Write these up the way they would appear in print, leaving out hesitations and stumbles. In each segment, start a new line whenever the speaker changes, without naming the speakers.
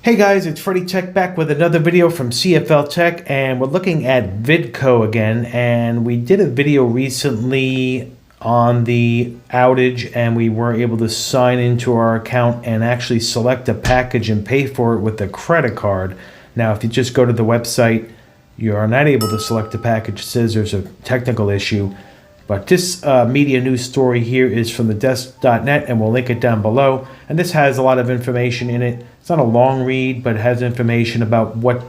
Hey guys, it's CFL-TECH back with another video from CFL-TECH, and we're looking at Vidgo again. And we did a video recently on the outage, and we were able to sign into our account and actually select a package and pay for it with a credit card. Now, if you just go to the website, you are not able to select a package. It says there's a technical issue. But this media news story here is from the desk.net, and we'll link it down below. And this has a lot of information in it. It's not a long read, but it has information about what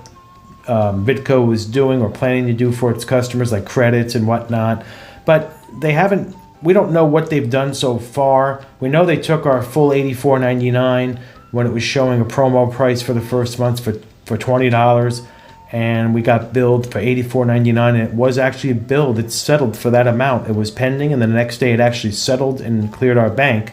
Vidgo is doing or planning to do for its customers, like credits and whatnot. But we don't know what they've done so far. We know they took our full $84.99 when it was showing a promo price for the first month for $20. And we got billed for $84.99, and it was actually billed. It settled for that amount. It was pending, and the next day it actually settled and cleared our bank.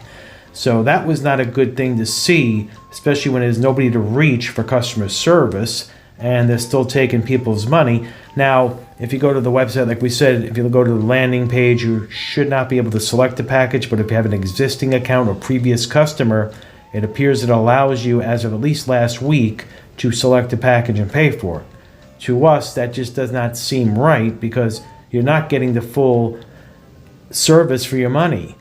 So that was not a good thing to see, especially when there's nobody to reach for customer service, and they're still taking people's money. Now, if you go to the website, like we said, if you go to the landing page, you should not be able to select a package, but if you have an existing account or previous customer, it appears it allows you, as of at least last week, to select a package and pay for it. To us, that just does not seem right, because you're not getting the full service for your money.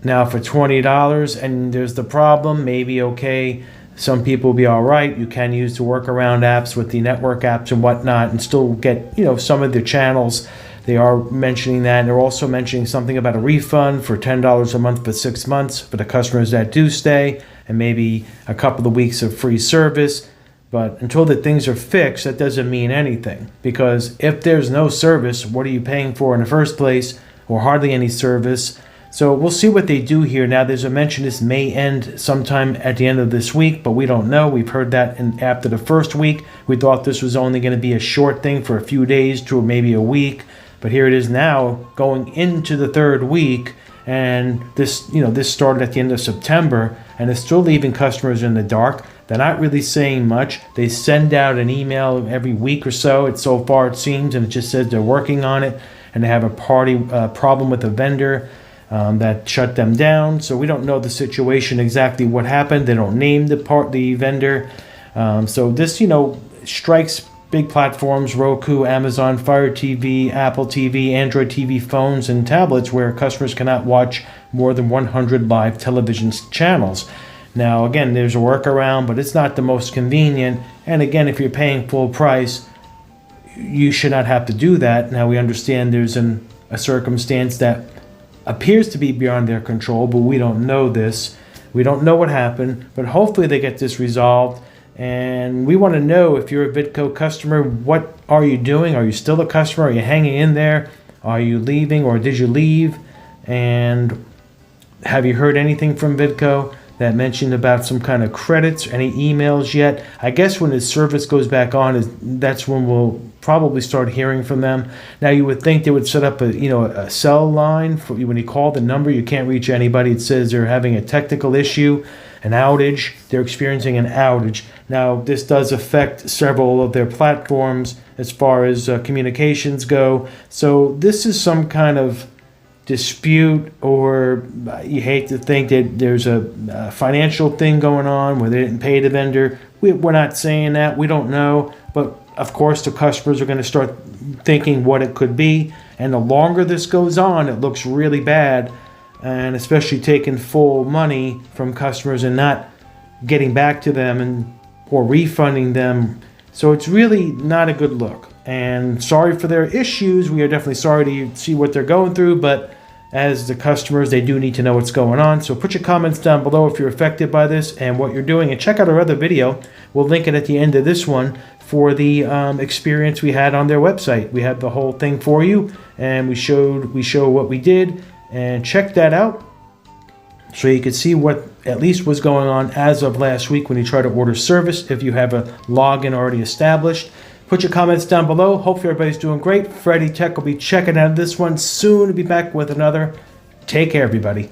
Now, for $20, and there's the problem, maybe okay, some people will be all right. You can use the workaround apps with the network apps and whatnot and still get, some of the channels. They are mentioning that. And they're also mentioning something about a refund for $10 a month for 6 months for the customers that do stay, and maybe a couple of weeks of free service. But until the things are fixed, that doesn't mean anything. Because if there's no service, what are you paying for in the first place? Or hardly any service. So we'll see what they do here. Now, there's a mention this may end sometime at the end of this week, but we don't know. We've heard that after the first week. We thought this was only going to be a short thing for a few days to maybe a week. But here it is now going into the third week. And this started at the end of September, and it's still leaving customers in the dark. They're not really saying much. They send out an email every week or so. So far it seems, and it just says they're working on it, and they have a problem with a vendor that shut them down. So we don't know the situation exactly what happened. They don't name the vendor. So this strikes big platforms: Roku, Amazon, Fire TV, Apple TV, Android TV phones, and tablets, where customers cannot watch more than 100 live television channels. Now, again, there's a workaround, but it's not the most convenient. And again, if you're paying full price, you should not have to do that. Now, we understand there's a circumstance that appears to be beyond their control, but we don't know this. We don't know what happened, but hopefully they get this resolved. And we want to know, if you're a Vidgo customer, what are you doing? Are you still a customer? Are you hanging in there? Are you leaving, or did you leave? And have you heard anything from Vidgo that mentioned about some kind of credits, any emails yet? I guess when his service goes back on, that's when we'll probably start hearing from them. Now, you would think they would set up a cell line for when you call the number. You can't reach anybody. It says they're having a technical issue, an outage. They're experiencing an outage. Now, this does affect several of their platforms as far as communications go. So this is some kind of dispute, or you hate to think that there's a financial thing going on where they didn't pay the vendor. We're not saying that. We don't know. But of course, the customers are going to start thinking what it could be. And the longer this goes on, it looks really bad. And especially taking full money from customers and not getting back to them or refunding them. So it's really not a good look. And sorry for their issues. We are definitely sorry to see what they're going through, but as the customers, they do need to know what's going on. So put your comments down below if you're affected by this and what you're doing. And check out our other video. We'll link it at the end of this one for the experience we had on their website. We had the whole thing for you, and we show what we did. And check that out so you can see what at least was going on as of last week when you try to order service, if you have a login already established. Put your comments down below. Hopefully everybody's doing great. CFL-TECH will be checking out this one soon to be back with another. Take care, everybody.